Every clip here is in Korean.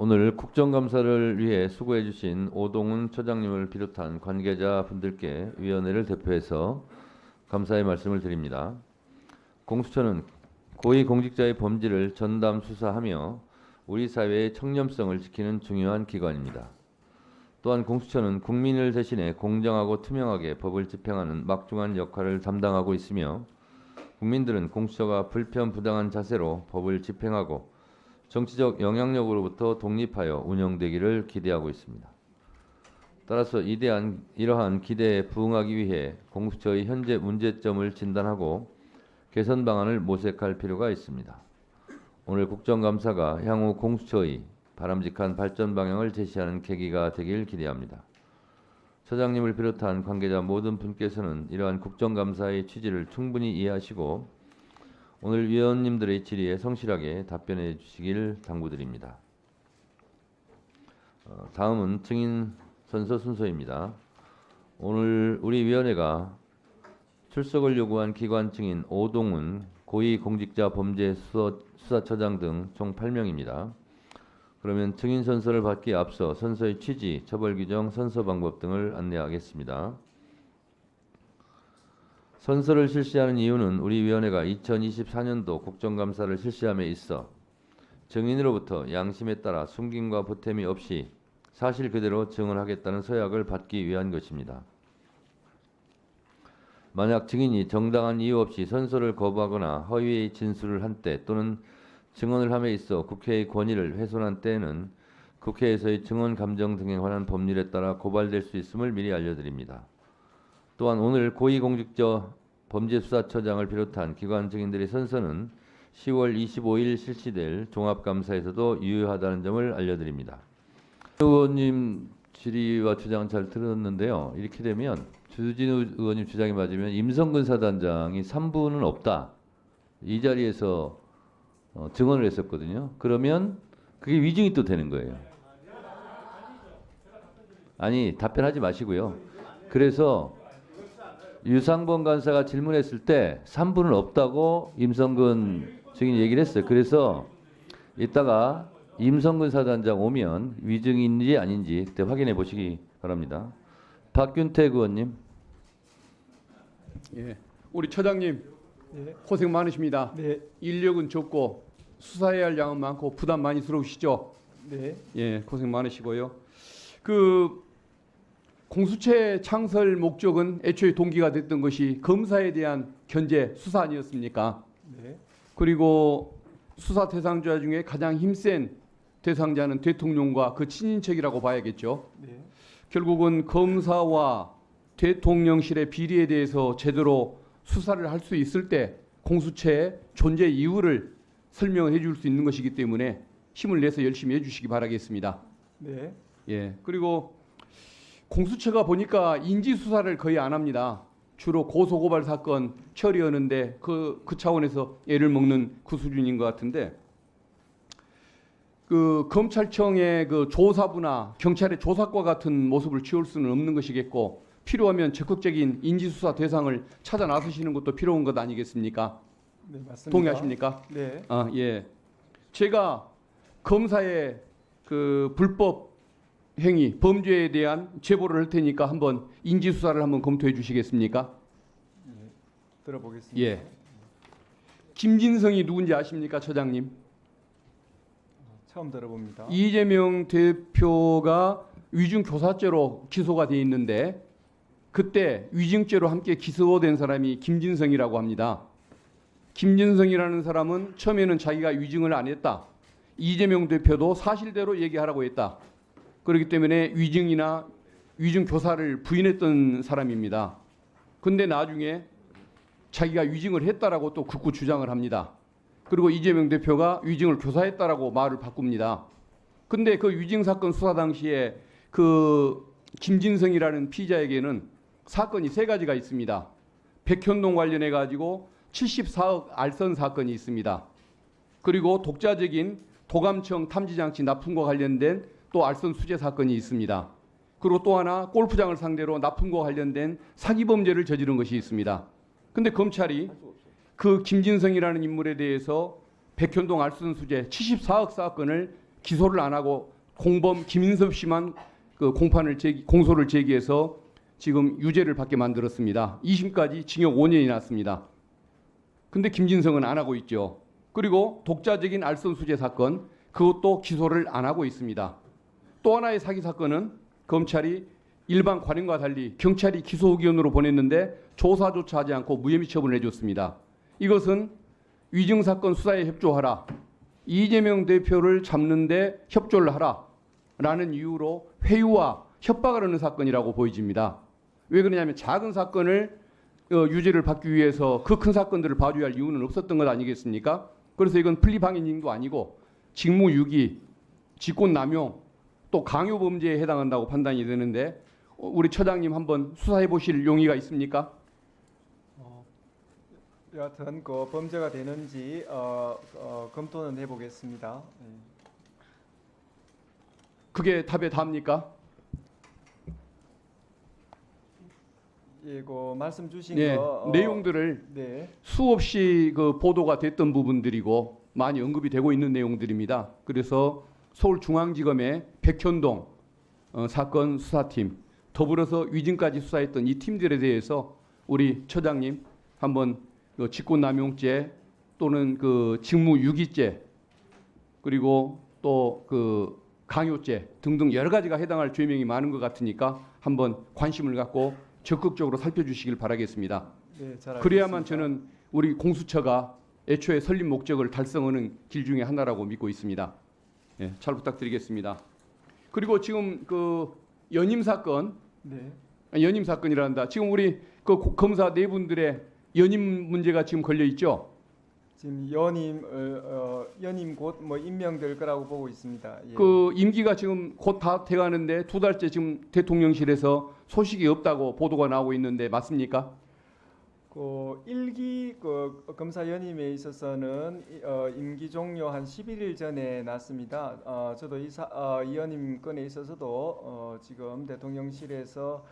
오늘 국정감사를 위해 수고해 주신 오동훈 처장님을 비롯한 관계자분들께 위원회를 대표해서 감사의 말씀을 드립니다. 공수처는 고위공직자의 범죄를 전담 수사하며 우리 사회의 청렴성을 지키는 중요한 기관입니다. 또한 공수처는 국민을 대신해 공정하고 투명하게 법을 집행하는 막중한 역할을 담당하고 있으며 국민들은 공수처가 불편부당한 자세로 법을 집행하고 정치적 영향력으로부터 독립하여 운영되기를 기대하고 있습니다. 따라서 이러한 기대에 부응하기 위해 공수처의 현재 문제점을 진단하고 개선 방안을 모색할 필요가 있습니다. 오늘 국정감사가 향후 공수처의 바람직한 발전 방향을 제시하는 계기가 되길 기대합니다. 처장님을 비롯한 관계자 모든 분께서는 이러한 국정감사의 취지를 충분히 이해하시고 오늘 위원님들의 질의에 성실하게 답변해 주시길 당부드립니다. 다음은 증인 선서 순서입니다. 오늘 우리 위원회가 출석을 요구한 기관 증인 오동훈 고위공직자범죄수사처장 등 총 8명입니다. 그러면 증인 선서를 받기에 앞서 선서의 취지, 처벌 규정, 선서 방법 등을 안내하겠습니다. 선서를 실시하는 이유는 우리 위원회가 2024년도 국정감사를 실시함에 있어 증인으로부터 양심에 따라 숨김과 보탬이 없이 사실 그대로 증언하겠다는 서약을 받기 위한 것입니다. 만약 증인이 정당한 이유 없이 선서를 거부하거나 허위의 진술을 한 때 또는 증언을 함에 있어 국회의 권위를 훼손한 때에는 국회에서의 증언 감정 등에 관한 법률에 따라 고발될 수 있음을 미리 알려드립니다. 또한 오늘 고위공직자 범죄수사처장을 비롯한 기관 증인들의 선서는 10월 25일 실시될 종합감사에서도 유효하다는 점을 알려드립니다. 의원님 질의와 주장 잘 들었는데요. 이렇게 되면 주진우 의원님 주장이 맞으면 임성근 사단장이 3부는 없다. 이 자리에서 증언을 했었거든요. 그러면 그게 위증이 또 되는 거예요. 아니, 답변하지 마시고요. 그래서 유상범 간사가 질문했을 때 3부는 없다고 임성근 증인이 얘기를 했어요. 그래서 이따가 임성근 사단장 오면 위증인지 아닌지 그때 확인해 보시기 바랍니다. 박균택 의원님. 예, 우리 처장님 네. 고생 많으십니다. 네. 인력은 적고 수사해야 할 양은 많고 부담 많이 스러우시죠? 네. 예, 고생 많으시고요. 공수처 창설 목적은 애초에 동기가 됐던 것이 검사에 대한 견제, 수사 아니었습니까? 네. 그리고 수사 대상자 중에 가장 힘센 대상자는 대통령과 그 친인척이라고 봐야겠죠. 네. 결국은 검사와 대통령실의 비리에 대해서 제대로 수사를 할 수 있을 때 공수처의 존재 이유를 설명해 줄 수 있는 것이기 때문에 힘을 내서 열심히 해주시기 바라겠습니다. 네. 예. 그리고 공수처가 보니까 인지 수사를 거의 안 합니다. 주로 고소고발 사건 처리하는데 그 차원에서 애를 먹는 그 수준인 것 같은데 검찰청의 조사부나 경찰의 조사과 같은 모습을 취할 수는 없는 것이겠고 필요하면 적극적인 인지 수사 대상을 찾아 나서시는 것도 필요한 것 아니겠습니까? 네, 맞습니다. 동의하십니까? 네. 아, 예. 제가 검사의 불법 행위, 범죄에 대한 제보를 할 테니까 한번 인지 수사를 한번 검토해 주시겠습니까? 들어보겠습니다. 예. 김진성이 누군지 아십니까, 처장님? 처음 들어봅니다. 이재명 대표가 위증 교사죄로 기소가 돼 있는데 그때 위증죄로 함께 기소된 사람이 김진성이라고 합니다. 김진성이라는 사람은 처음에는 자기가 위증을 안 했다. 이재명 대표도 사실대로 얘기하라고 했다. 그렇기 때문에 위증이나 위증 교사를 부인했던 사람입니다. 근데 나중에 자기가 위증을 했다라고 또 극구 주장을 합니다. 그리고 이재명 대표가 위증을 교사했다라고 말을 바꿉니다. 근데 그 위증 사건 수사 당시에 김진성이라는 피의자에게는 사건이 세 가지가 있습니다. 백현동 관련해 가지고 74억 알선 사건이 있습니다. 그리고 독자적인 도감청 탐지장치 납품과 관련된 또 알선 수재 사건이 있습니다. 그리고 또 하나 골프장을 상대로 납품과 관련된 사기 범죄를 저지른 것이 있습니다. 근데 검찰이 그 김진성이라는 인물에 대해서 백현동 알선 수재 74억 사건을 기소를 안 하고 공범 김인섭 씨만 그 공소를 제기해서 지금 유죄를 받게 만들었습니다. 2심까지 징역 5년이 났습니다. 근데 김진성은 안 하고 있죠. 그리고 독자적인 알선수재 사건 그것도 기소를 안 하고 있습니다. 또 하나의 사기 사건은 검찰이 일반 관행과 달리 경찰이 기소 의견으로 보냈는데 조사조차 하지 않고 무혐의 처분을 해줬습니다. 이것은 위증사건 수사에 협조하라, 이재명 대표를 잡는데 협조를 하라라는 이유로 회유와 협박을 하는 사건이라고 보여집니다. 왜 그러냐면 작은 사건을 유죄를 받기 위해서 그 큰 사건들을 봐줘야 할 이유는 없었던 것 아니겠습니까? 그래서 이건 플리방해죄도 아니고 직무유기, 직권남용, 또 강요범죄에 해당한다고 판단이 되는데 우리 처장님 한번 수사해 보실 용의가 있습니까? 여하튼 그 범죄가 되는지 검토는 해보겠습니다. 그게 답에 답니까? 예, 그 말씀 주신 네, 거 내용들을 네, 수없이 그 보도가 됐던 부분들이고 많이 언급이 되고 있는 내용들입니다. 그래서 서울중앙지검의 백현동 사건 수사팀, 더불어서 위증까지 수사했던 이 팀들에 대해서 우리 처장님 한번 그 직권남용죄 또는 그 직무유기죄 그리고 또 그 강요죄 등등 여러 가지가 해당할 죄명이 많은 것 같으니까 한번 관심을 갖고 적극적으로 살펴주시길 바라겠습니다. 네, 잘 그래야만 알겠습니다. 저는 우리 공수처가 애초에 설립 목적을 달성하는 길 중에 하나라고 믿고 있습니다. 예, 잘 부탁드리겠습니다. 그리고 지금 그 연임 사건, 네, 연임 사건이란다. 지금 우리 그 검사 네 분들의 연임 문제가 지금 걸려 있죠. 지금 연임 곧 뭐 임명될 거라고 보고 있습니다. 예. 그 임기가 지금 곧 다 돼가는데 2달째 지금 대통령실에서 소식이 없다고 보도가 나오고 있는데 맞습니까? 그 일기 그 검사 연임에 있어서는 임기 종료 한 11일 전에 났습니다. 저도 이 연임 건에 있어서도 지금 대통령실에서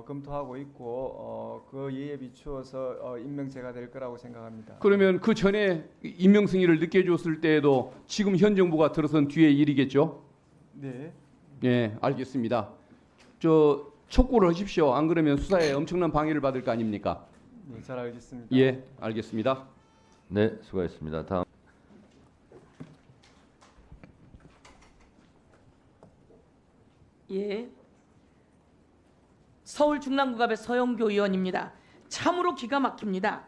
검토하고 있고 그 예에 비추어서 임명제가 될 거라고 생각합니다. 그러면 그 전에 임명 승인을 늦게 줬을 때에도 지금 현 정부가 들어선 뒤의 일이겠죠? 네, 예, 알겠습니다. 저 촉구를 하십시오. 안 그러면 수사에 엄청난 방해를 받을 거 아닙니까? 네, 잘 알겠습니다. 예, 알겠습니다. 네, 수고하셨습니다. 다음. 예. 서울 중랑구갑의 서영교 의원입니다. 참으로 기가 막힙니다.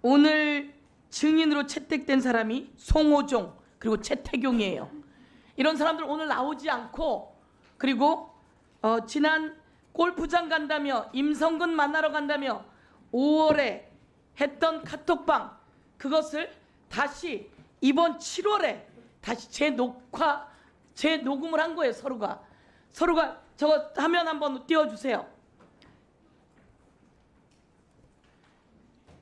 오늘 증인으로 채택된 사람이 송호종 그리고 최태경이에요. 이런 사람들 오늘 나오지 않고 그리고 지난 골프장 간다며 임성근 만나러 간다며 5월에 했던 카톡방 그것을 다시 이번 7월에 다시 재녹음을 한 거예요. 서로가 저거 화면 한번 띄워주세요.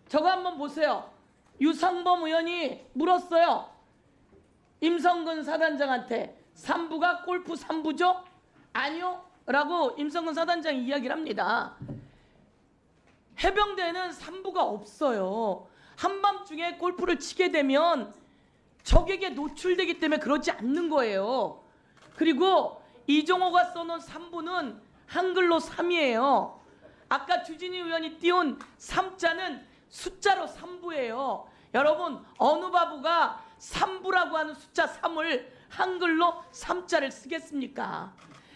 저거 한번 보세요. 유상범 의원이 물었어요. 임성근 사단장한테 3부가 골프 3부죠? 아니요 라고 임성근 사단장이 이야기를 합니다. 해병대는 3부가 없어요. 한밤중에 골프를 치게 되면 적에게 노출되기 때문에 그러지 않는 거예요. 그리고 이종호가 써놓은 3부는 한글로 3이에요. 아까 주진희 의원이 띄운 3자는 숫자로 3부예요. 여러분 어느 바보가 3부라고 하는 숫자 3을 한글로 3자를 쓰겠습니까?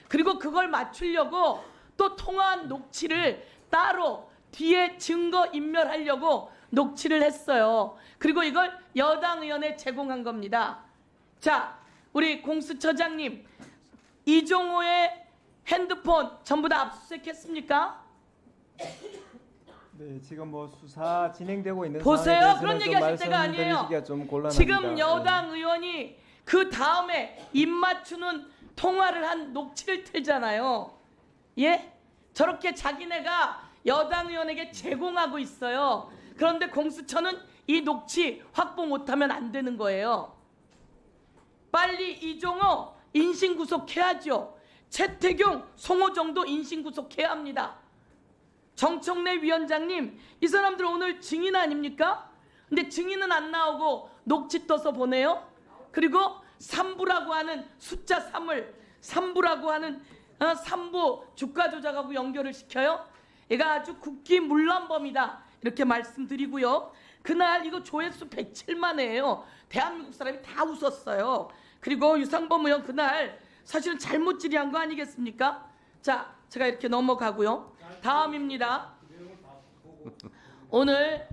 그리고 그걸 맞추려고 또 통화한 녹취를 따로 뒤에 증거 인멸하려고 녹취를 했어요. 그리고 이걸 여당 의원에 제공한 겁니다. 자, 우리 공수처장님 이종호의 핸드폰 전부 다 압수수색했습니까? 네, 지금 뭐 수사 진행되고 있는 보세요. 상황에 그런 대해서는 얘기 좀 하실 때가 아니에요. 말씀드리기가 좀 곤란합니다. 지금 여당 의원이 그 다음에 입 맞추는 통화를 한 녹취를 틀잖아요. 예? 저렇게 자기네가 여당 의원에게 제공하고 있어요. 그런데 공수처는 이 녹취 확보 못하면 안 되는 거예요. 빨리 이종호 인신구속해야죠. 최태경, 송호정도 인신구속해야 합니다. 정청래 위원장님, 이 사람들 오늘 증인 아닙니까? 근데 증인은 안 나오고 녹취 떠서 보내요. 그리고 삼부라고 하는 숫자 3을 삼부라고 하는 삼부 주가 조작하고 연결을 시켜요. 얘가 아주 국기문란범이다 이렇게 말씀드리고요. 그날 이거 조회수 107만 회예요. 대한민국 사람이 다 웃었어요. 그리고 유상범 의원 그날 사실은 잘못 질의한 거 아니겠습니까? 자, 제가 이렇게 넘어가고요. 다음입니다. 오늘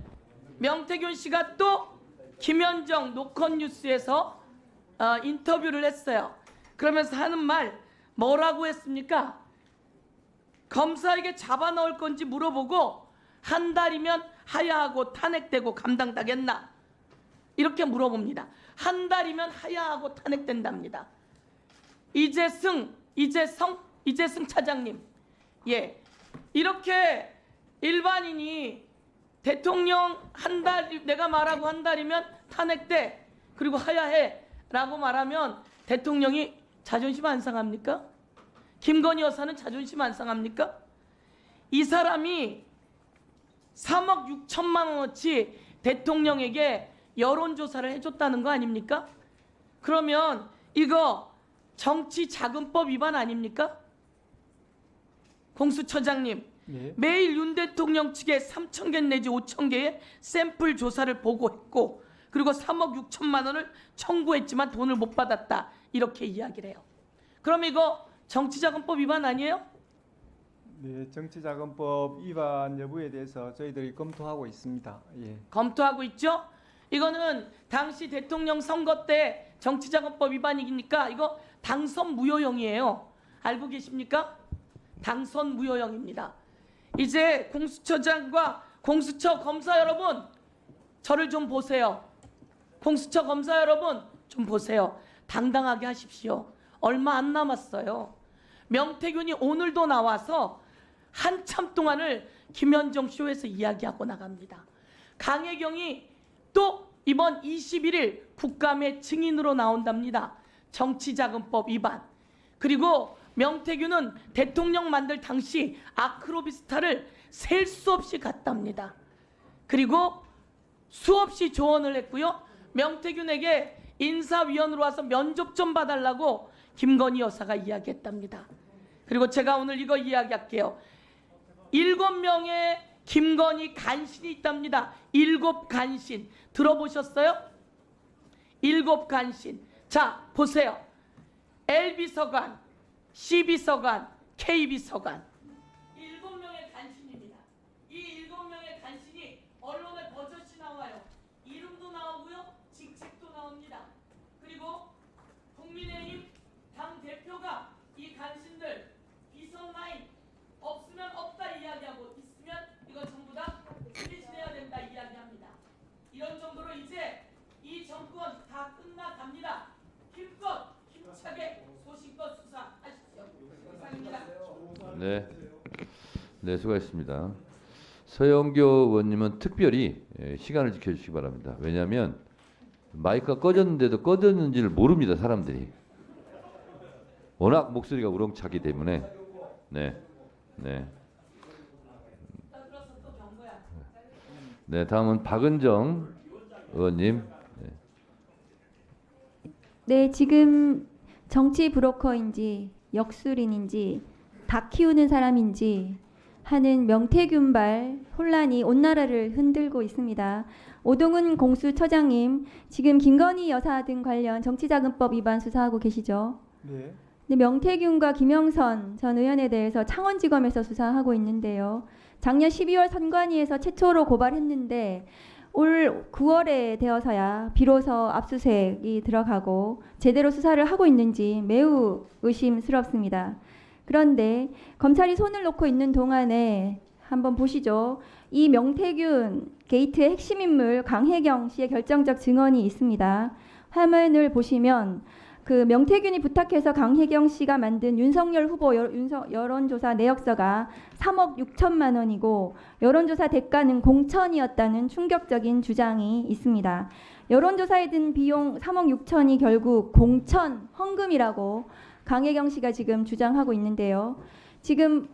명태균 씨가 또 김현정 노컷뉴스에서 인터뷰를 했어요. 그러면서 하는 말 뭐라고 했습니까? 검사에게 잡아넣을 건지 물어보고 한 달이면 하야하고 탄핵되고 감당하겠나? 이렇게 물어봅니다. 한 달이면 하야하고 탄핵된답니다. 이재승 차장님, 예, 이렇게 일반인이 대통령 한 달, 내가 말하고 한 달이면 탄핵돼 그리고 하야해라고 말하면 대통령이 자존심 안 상합니까? 김건희 여사는 자존심 안 상합니까? 이 사람이 3억 6천만 원어치 대통령에게 여론조사를 해줬다는 거 아닙니까? 그러면 이거 정치자금법 위반 아닙니까? 공수처장님, 네. 매일 윤 대통령 측에 3,000개 내지 5,000개의 샘플 조사를 보고했고 그리고 3억 6천만 원을 청구했지만 돈을 못 받았다 이렇게 이야기를 해요. 그럼 이거 정치자금법 위반 아니에요? 네, 정치자금법 위반 여부에 대해서 저희들이 검토하고 있습니다. 예. 검토하고 있죠? 이거는 당시 대통령 선거 때 정치자금법 위반이니까 이거 당선 무효형이에요. 알고 계십니까? 당선 무효형입니다. 이제 공수처장과 공수처 검사 여러분 저를 좀 보세요. 공수처 검사 여러분 좀 보세요. 당당하게 하십시오. 얼마 안 남았어요. 명태균이 오늘도 나와서 한참 동안을 김현정 쇼에서 이야기하고 나갑니다. 강혜경이 또 이번 21일 국감의 증인으로 나온답니다. 정치자금법 위반. 그리고 명태균은 대통령 만들 당시 아크로비스타를 셀 수 없이 갔답니다. 그리고 수없이 조언을 했고요. 명태균에게 인사위원으로 와서 면접 좀 봐달라고 김건희 여사가 이야기했답니다. 그리고 제가 오늘 이거 이야기할게요. 7명의 김건희 간신이 있답니다. 7간신 들어보셨어요? 7간신. 자, 보세요. LB서관, CB서관, KB서관. 7명의 간신입니다. 이 7명의 간신이 언론에 버젓이 나와요. 이름도 나오고요. 직책도 나옵니다. 그리고 국민의힘 당대표가 이 간신들 비선라인 없으면 없다 이야기하고 있으면 이거 전부 다 퇴진해야 된다 이야기합니다. 이런 정도로 이제 이 정권 다 끝나갑니다. 힘껏 힘차게 소신껏 수사하십시오. 이상입니다. 네, 네 수고하셨습니다. 서영교 의원님은 특별히 시간을 지켜주시기 바랍니다. 왜냐하면 마이크가 꺼졌는데도 꺼졌는지를 모릅니다. 사람들이. 워낙 목소리가 우렁차기 때문에. 네, 네. 네, 다음은 박은정 의원님. 네, 지금 정치 브로커인지 역술인인지 닭 키우는 사람인지 하는 명태균발 혼란이 온 나라를 흔들고 있습니다. 오동훈 공수처장님, 지금 김건희 여사 등 관련 정치자금법 위반 수사하고 계시죠? 네. 근데 명태균과 김영선 전 의원에 대해서 창원지검에서 수사하고 있는데요. 작년 12월 선관위에서 최초로 고발했는데 올 9월에 되어서야 비로소 압수수색이 들어가고 제대로 수사를 하고 있는지 매우 의심스럽습니다. 그런데 검찰이 손을 놓고 있는 동안에 한번 보시죠. 이 명태균 게이트의 핵심 인물 강혜경 씨의 결정적 증언이 있습니다. 화면을 보시면 그 명태균이 부탁해서 강혜경 씨가 만든 윤석열 후보 여론조사 내역서가 3억 6천만 원이고 여론조사 대가는 공천이었다는 충격적인 주장이 있습니다. 여론조사에 든 비용 3억 6천이 결국 공천 헌금이라고 강혜경 씨가 지금 주장하고 있는데요. 지금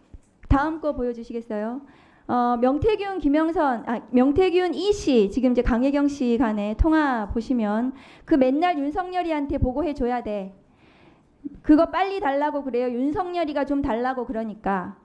다음 거 보여주시겠어요? 명태균 이 씨, 지금 이제 강혜경 씨 간의 통화 보시면 그 맨날 윤석열이한테 보고해 줘야 돼. 그거 빨리 달라고 그래요. 윤석열이가 좀 달라고 그러니까.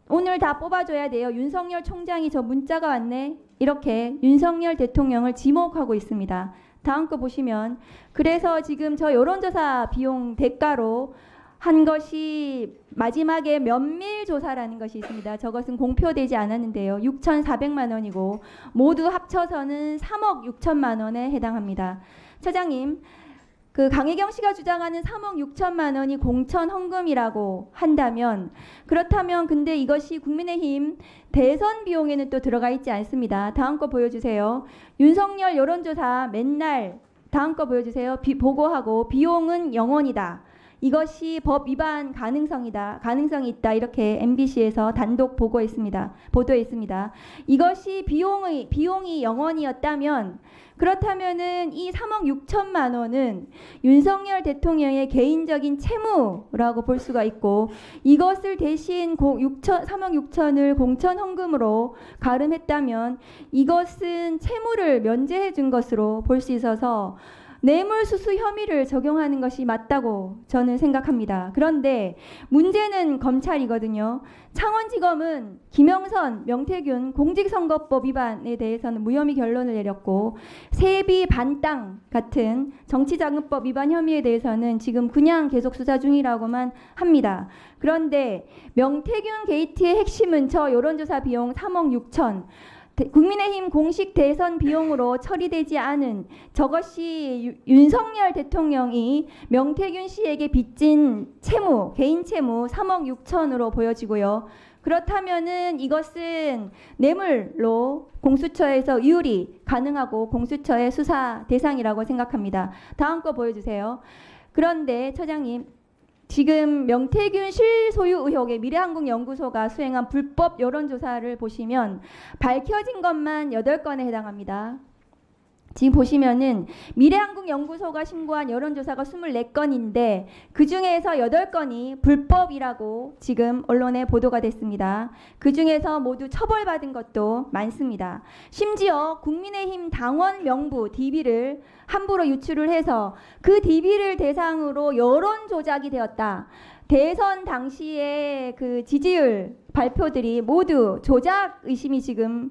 오늘 다 뽑아줘야 돼요. 윤석열 총장이 저 문자가 왔네. 이렇게 윤석열 대통령을 지목하고 있습니다. 다음 거 보시면 그래서 지금 저 여론조사 비용 대가로 한 것이 마지막에 면밀조사라는 것이 있습니다. 저것은 공표되지 않았는데요. 6,400만 원이고 모두 합쳐서는 3억 6천만 원에 해당합니다. 차장님, 그 강혜경 씨가 주장하는 3억 6천만 원이 공천 헌금이라고 한다면 그렇다면 근데 이것이 국민의힘 대선 비용에는 또 들어가 있지 않습니다. 다음 거 보여주세요. 윤석열 여론조사 맨날 다음 거 보여주세요. 보고하고 비용은 0원이다. 이것이 법 위반 가능성이 있다. 이렇게 MBC에서 단독 보도했습니다. 이것이 비용이 0원이었다면 그렇다면은 이 3억 6천만 원은 윤석열 대통령의 개인적인 채무라고 볼 수가 있고 이것을 대신 3억 6천을 공천 헌금으로 가름했다면 이것은 채무를 면제해 준 것으로 볼 수 있어서 뇌물수수 혐의를 적용하는 것이 맞다고 저는 생각합니다. 그런데 문제는 검찰이거든요. 창원지검은 김영선, 명태균 공직선거법 위반에 대해서는 무혐의 결론을 내렸고 세비 반땅 같은 정치자금법 위반 혐의에 대해서는 지금 그냥 계속 수사 중이라고만 합니다. 그런데 명태균 게이트의 핵심은 저 여론조사 비용 3억 6천 국민의힘 공식 대선 비용으로 처리되지 않은 저것이 윤석열 대통령이 명태균 씨에게 빚진 채무, 개인 채무 3억 6천으로 보여지고요. 그렇다면은 이것은 뇌물로 공수처에서 이율이 가능하고 공수처의 수사 대상이라고 생각합니다. 다음 거 보여주세요. 그런데 처장님, 지금 명태균 실소유 의혹의 미래한국연구소가 수행한 불법 여론조사를 보시면 밝혀진 것만 8건에 해당합니다. 지금 보시면은 미래한국연구소가 신고한 여론조사가 24건인데 그 중에서 8건이 불법이라고 지금 언론에 보도가 됐습니다. 그 중에서 모두 처벌받은 것도 많습니다. 심지어 국민의힘 당원 명부 DB를 함부로 유출을 해서 그 DB를 대상으로 여론 조작이 되었다. 대선 당시의 그 지지율 발표들이 모두 조작 의심이 지금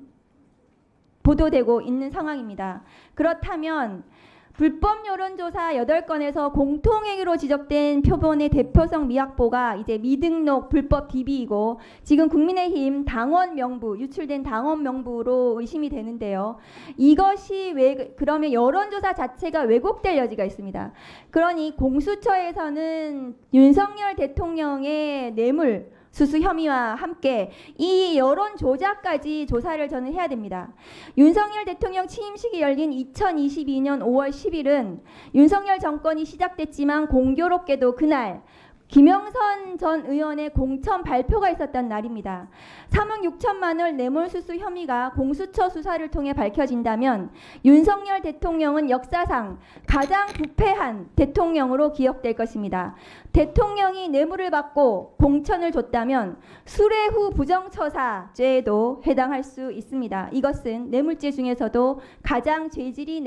보도되고 있는 상황입니다. 그렇다면 불법 여론조사 8건에서 공통행위로 지적된 표본의 대표성 미확보가 이제 미등록 불법 DB이고 지금 국민의힘 당원 명부, 유출된 당원 명부로 의심이 되는데요. 이것이 그러면 여론조사 자체가 왜곡될 여지가 있습니다. 그러니 공수처에서는 윤석열 대통령의 뇌물 수수 혐의와 함께 이 여론 조작까지 조사를 저는 해야 됩니다. 윤석열 대통령 취임식이 열린 2022년 5월 10일은 윤석열 정권이 시작됐지만 공교롭게도 그날 김영선 전 의원의 공천 발표가 있었던 날입니다. 3억 6천만 원 뇌물수수 혐의가 공수처 수사를 통해 밝혀진다면 윤석열 대통령은 역사상 가장 부패한 대통령으로 기억될 것입니다. 대통령이 뇌물을 받고 공천을 줬다면 수뢰 후 부정처사죄에도 해당할 수 있습니다. 이것은 뇌물죄 중에서도 가장 죄질이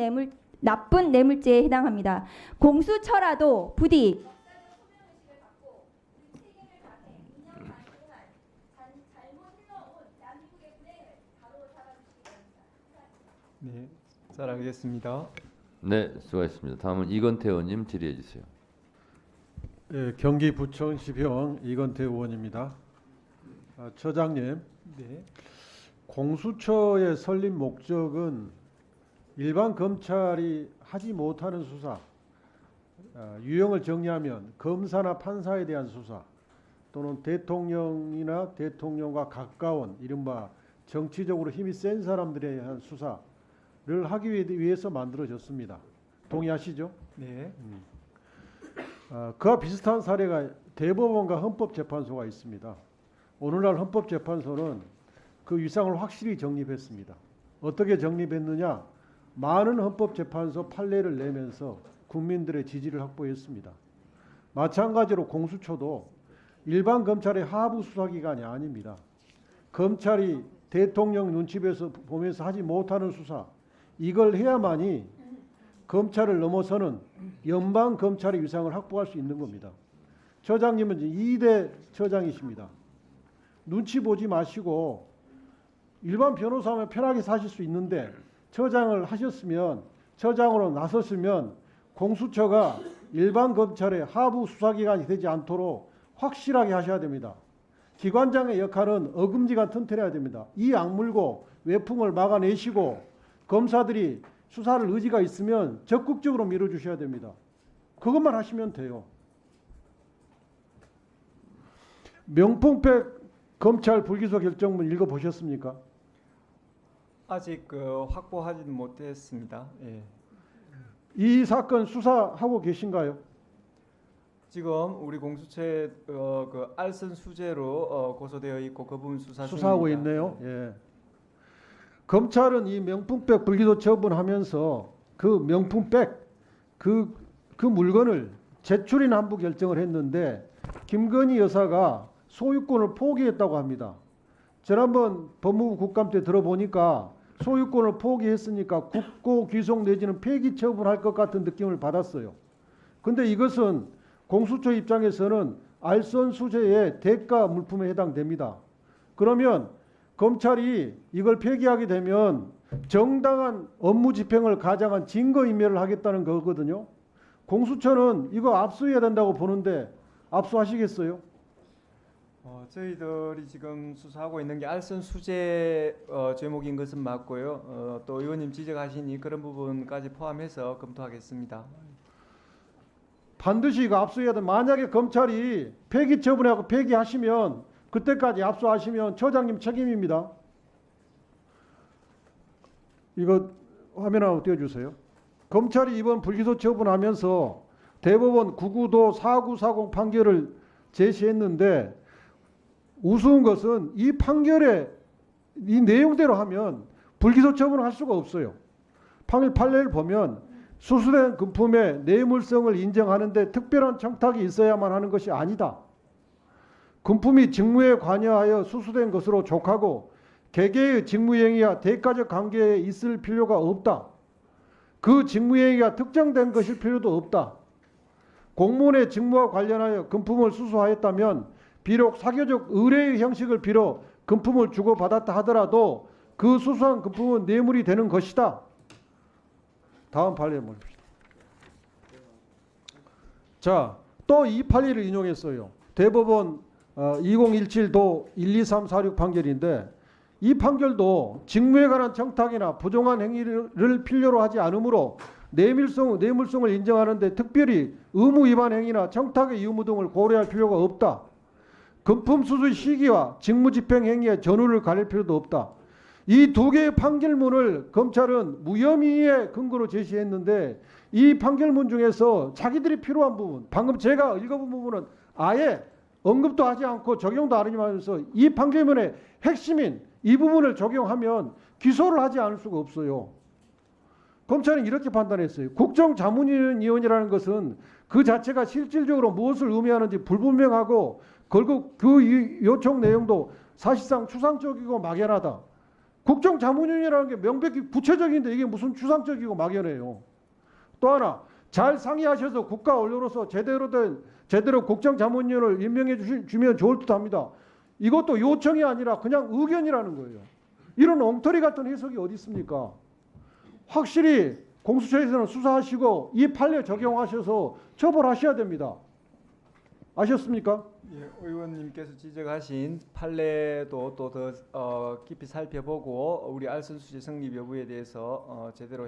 나쁜 뇌물죄에 해당합니다. 공수처라도 부디 네, 잘 알겠습니다. 네, 수고하셨습니다. 다음은 이건태 의원님 질의해 주세요. 예, 경기 부천시병 이건태 의원입니다. 처장님, 네, 공수처의 설립 목적은 일반 검찰이 하지 못하는 수사, 유형을 정리하면 검사나 판사에 대한 수사 또는 대통령이나 대통령과 가까운 이른바 정치적으로 힘이 센 사람들에 대한 수사를 하기 위해서 만들어졌습니다. 동의하시죠? 네, 그와 비슷한 사례가 대법원과 헌법재판소가 있습니다. 오늘날 헌법재판소는 그 위상을 확실히 정립했습니다. 어떻게 정립했느냐? 많은 헌법재판소 판례를 내면서 국민들의 지지를 확보했습니다. 마찬가지로 공수처도 일반 검찰의 하부 수사기관이 아닙니다. 검찰이 대통령 눈치 보면서 하지 못하는 수사, 이걸 해야만이 검찰을 넘어서는 연방 검찰의 위상을 확보할 수 있는 겁니다. 처장님은 이제 2대 처장이십니다. 눈치 보지 마시고 일반 변호사면 편하게 사실 수 있는데 처장을 하셨으면, 처장으로 나섰으면 공수처가 일반 검찰의 하부 수사기관이 되지 않도록 확실하게 하셔야 됩니다. 기관장의 역할은 어금니가 튼튼해야 됩니다. 이 악물고 외풍을 막아내시고 검사들이 수사를 의지가 있으면 적극적으로 밀어주셔야 됩니다. 그것만 하시면 돼요. 명품백 검찰 불기소 결정문 읽어보셨습니까? 아직 확보하지는 못했습니다. 예. 이 사건 수사하고 계신가요? 지금 우리 공수처에 그 알선 수재로 고소되어 있고 그 부분 수사하고 중입니다. 있네요. 예. 검찰은 이 명품백 불기소 처분하면서 그 명품백 그 물건을 재출인 환부 결정을 했는데 김건희 여사가 소유권을 포기했다고 합니다. 지난번 법무부 국감 때 들어보니까 소유권을 포기했으니까 국고 귀속 내지는 폐기 처분할 것 같은 느낌을 받았어요. 근데 이것은 공수처 입장에서는 알선 수재의 대가 물품에 해당됩니다. 그러면 검찰이 이걸 폐기하게 되면 정당한 업무 집행을 가장한 증거인멸을 하겠다는 거거든요. 공수처는 이거 압수해야 된다고 보는데 압수하시겠어요? 저희들이 지금 수사하고 있는 게 알선 수재 제목인 것은 맞고요. 또 의원님 지적하시니 그런 부분까지 포함해서 검토하겠습니다. 반드시 이거 압수해야 돼. 만약에 검찰이 폐기 처분하고 폐기하시면 그때까지 압수하시면 처장님 책임입니다. 이거 화면 하나 띄워주세요. 검찰이 이번 불기소 처분하면서 대법원 9구도 4940 판결을 제시했는데 우스운 것은 이 판결에 이 내용대로 하면 불기소 처분할 수가 없어요. 판례를 보면 수수된 금품의 뇌물성을 인정하는데 특별한 청탁이 있어야만 하는 것이 아니다. 금품이 직무에 관여하여 수수된 것으로 족하고 개개의 직무행위와 대가적 관계에 있을 필요가 없다. 그 직무행위가 특정된 것일 필요도 없다. 공무원의 직무와 관련하여 금품을 수수하였다면 비록 사교적 의뢰의 형식을 빌어 금품을 주고받았다 하더라도 그 수수한 금품은 뇌물이 되는 것이다. 다음 판례 보십시다. 자, 또 이 판례를 인용했어요. 대법원 2017도 12346 판결인데 이 판결도 직무에 관한 청탁이나 부정한 행위를 필요로 하지 않으므로 뇌물성을 인정하는데 특별히 의무 위반 행위나 청탁의 의무 등을 고려할 필요가 없다. 금품 수수 시기와 직무 집행 행위의 전후를 가릴 필요도 없다. 이 두 개의 판결문을 검찰은 무혐의의 근거로 제시했는데 이 판결문 중에서 자기들이 필요한 부분, 방금 제가 읽어본 부분은 아예 언급도 하지 않고 적용도 안 하면서 이 판결문의 핵심인 이 부분을 적용하면 기소를 하지 않을 수가 없어요. 검찰은 이렇게 판단했어요. 국정자문위원이라는 것은 그 자체가 실질적으로 무엇을 의미하는지 불분명하고 결국 그 요청 내용도 사실상 추상적이고 막연하다. 국정자문위원이라는 게 명백히 구체적인데 이게 무슨 추상적이고 막연해요. 또 하나, 잘 상의하셔서 국가 언론으로서 제대로 국정자문위원을 임명해 주면 좋을 듯합니다. 이것도 요청이 아니라 그냥 의견이라는 거예요. 이런 엉터리 같은 해석이 어디 있습니까? 확실히 공수처에서는 수사하시고 이 판례 적용하셔서 처벌하셔야 됩니다. 아셨습니까? 예, 의원님께서 지적하신 판례도 또 더 깊이 살펴보고 우리 알선 수재 성립 여부에 대해서 제대로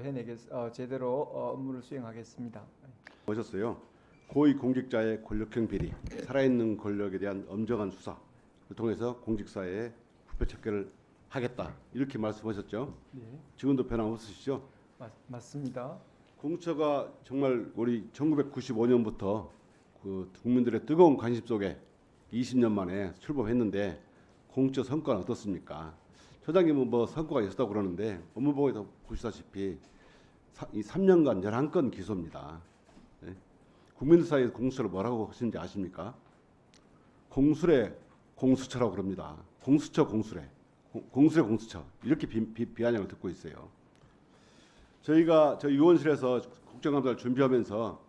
제대로 업무를 수행하겠습니다. 보셨어요. 고위 공직자의 권력형 비리, 살아있는 권력에 대한 엄정한 수사를 통해서 공직사회의 부패 척결을 하겠다 이렇게 말씀하셨죠. 네, 지금도 변함없으시죠. 맞습니다. 공수처가 정말 우리 1995년부터 그 국민들의 뜨거운 관심 속에 20년 만에 출범했는데 공수처 성과는 어떻습니까? 처장님은 뭐 성과가 있었다고 그러는데 업무보고에서 보시다시피 이 3년간 11건 기소입니다. 네? 국민들 사이에 공수처를 뭐라고 하시는지 아십니까? 공수래 공수처라고 그럽니다. 공수처 공수래. 공수처 공수처 이렇게 비아냥을 듣고 있어요. 저희가 저 의원실에서 국정감사를 준비하면서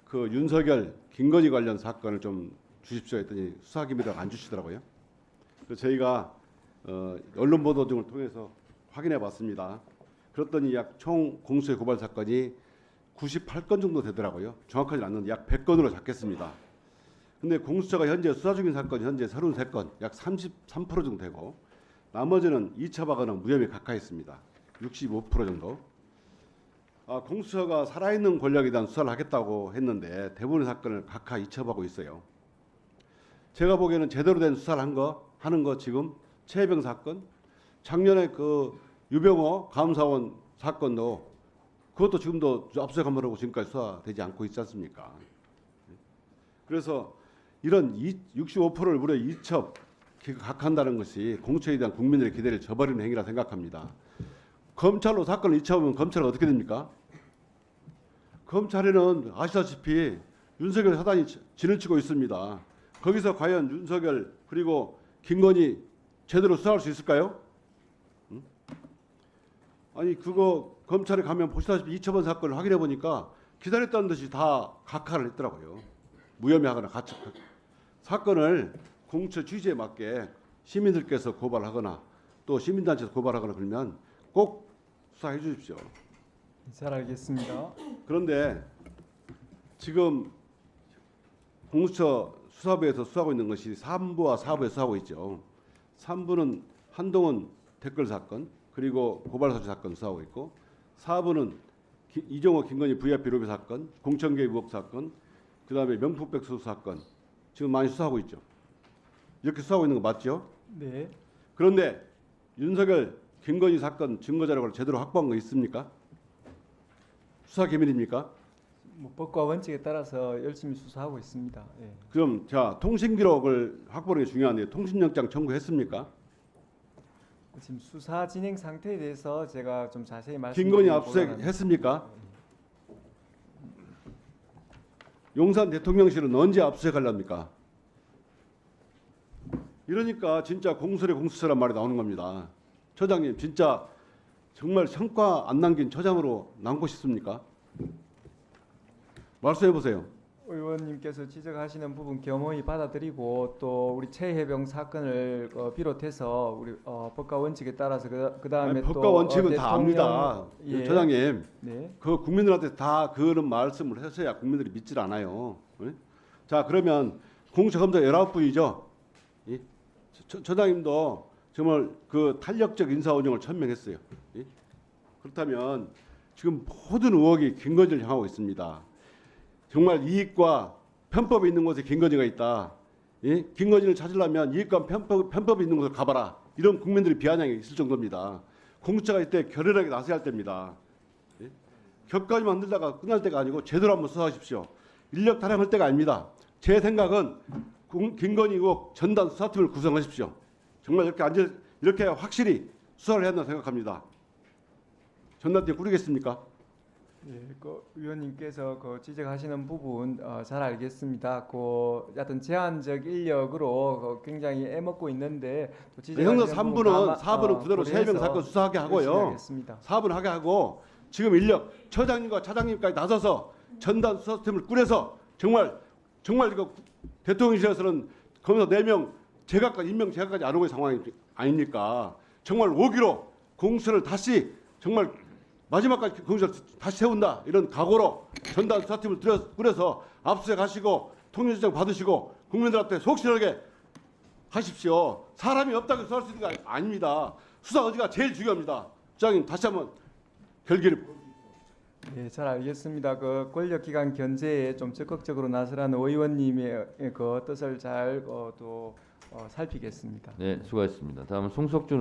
그 윤석열, 김건희 관련 사건을 좀 주십시오 했더니 수사기밀을 안 주시더라고요. 그래서 저희가 언론 보도 등을 통해서 확인해봤습니다. 그랬더니 약 총 공수처 고발 사건이 98건 정도 되더라고요. 정확하지 않는데 약 100건으로 잡겠습니다. 근데 공수처가 현재 수사 중인 사건이 현재 33건, 약 33% 정도 되고 나머지는 2차 바거나 무혐의 가까이 있습니다. 65% 정도. 공수처가 살아있는 권력에 대한 수사를 하겠다고 했는데 대부분의 사건을 각하 이첩하고 있어요. 제가 보기에는 제대로 된 수사를 하는 거 지금 최혜병 사건, 작년에 그 유병호 감사원 사건도 그것도 지금도 압수수색 한번 하고 지금까지 수사되지 않고 있지 않습니까? 그래서 이런 65%를 무려 이첩 각한다는 것이 공수처에 대한 국민들의 기대를 저버리는 행위라 생각합니다. 검찰로 사건을 이첩하면 검찰은 어떻게 됩니까? 검찰에는 아시다시피 윤석열 사단이 진을 치고 있습니다. 거기서 과연 윤석열 그리고 김건희 제대로 수사할 수 있을까요? 응? 아니 그거 검찰에 가면 보시다시피 이첩원 사건을 확인해 보니까 기다렸다는 듯이 다 각하를 했더라고요. 무혐의하거나 가처 사건을 공처 취지에 맞게 시민들께서 고발하거나 또 시민단체에서 고발하거나 그러면 꼭 수사해 주십시오. 잘 알겠습니다. 그런데 지금 공수처 수사부에서 수사하고 있는 것이 3부와 4부에 수사하고 있죠. 3부는 한동훈 댓글 사건 그리고 고발 사주 사건 수사하고 있고 4부는 이종호 김건희 VIP 로비 사건, 공천개 의혹 사건, 그다음에 명품백수 사건 지금 많이 수사하고 있죠. 이렇게 수사하고 있는 거 맞죠? 네. 그런데 윤석열 김건희 사건 증거 자료를 제대로 확보한 거 있습니까? 수사 기밀입니까? 뭐 법과 원칙에 따라서 열심히 수사하고 있습니다. 예. 그럼 자 통신 기록을 확보하는 게 중요한데 통신영장 청구했습니까? 지금 수사 진행 상태에 대해서 제가 좀 자세히 김건희 말씀드리기보다는 압수수색 했습니까? 용산 대통령실은 언제 압수수색하렵니까? 이러니까 진짜 공수의 공수처란 말이 나오는 겁니다. 처장님 진짜 정말 성과 안 남긴 처장으로 남고 싶습니까? 말씀해 보세요. 의원님께서 지적하시는 부분 겸허히 받아들이고 또 우리 최혜병 사건을 비롯해서 우리 법과 원칙에 따라서 그다음에 또 법과 원칙은 다 압니다. 예. 처장님 네. 그 국민들한테 다 그런 말씀을 하셔야 국민들이 믿질 않아요. 예? 자 그러면 공수처 검사 19분이죠. 처장님도 정말 그 탄력적 인사 운영을 천명했어요. 예? 그렇다면 지금 모든 의혹이 김건희를 향하고 있습니다. 정말 이익과 편법이 있는 곳에 김건희가 있다. 예? 김건희를 찾으려면 이익과 편법이 있는 곳을 가봐라. 이런 국민들의 비아냥이 있을 정도입니다. 공수처가 이때 결연하게 나서야 할 때입니다. 예? 격까지 만들다가 끝날 때가 아니고 제대로 한번 수사하십시오. 인력 타령할 때가 아닙니다. 제 생각은 김건희 의혹 전담 수사팀을 구성하십시오. 정말 이렇게 확실히 수사를 해야 한다고 생각합니다. 전담팀 꾸리겠습니까? 예, 그 의원님께서 그 지적하시는 부분 잘 알겠습니다. 그 하여튼 제한적 인력으로 굉장히 애먹고 있는데 또 형사 지적하시는 부분 4부는 그대로 최혜병 사건 수사하게 하고요. 하겠습니다. 4분 하게 하고 지금 인력 처장님과 차장님까지 나서서 전담 수사팀을 꾸려서 정말 이거 대통령실에서는 검사 4명 임명 제각까지 안 오고 있는 상황이 아닙니까? 정말 5기로 공수를 다시 정말 마지막까지 공수를 다시 세운다 이런 각오로 전담 수사팀을 꾸려서 압수수색하시고 통일영장 받으시고 국민들한테 속 시원하게 하십시오. 사람이 없다고 수사할 수 있는 게 아닙니다. 수사 의지가 제일 중요합니다. 부장님 다시 한번 결기를. 예, 잘 알겠습니다. 그 권력기관 견제에 좀 적극적으로 나서라는 의원님의 그 뜻을 잘 살피겠습니다. 네, 수고하셨습니다. 다음은 송석준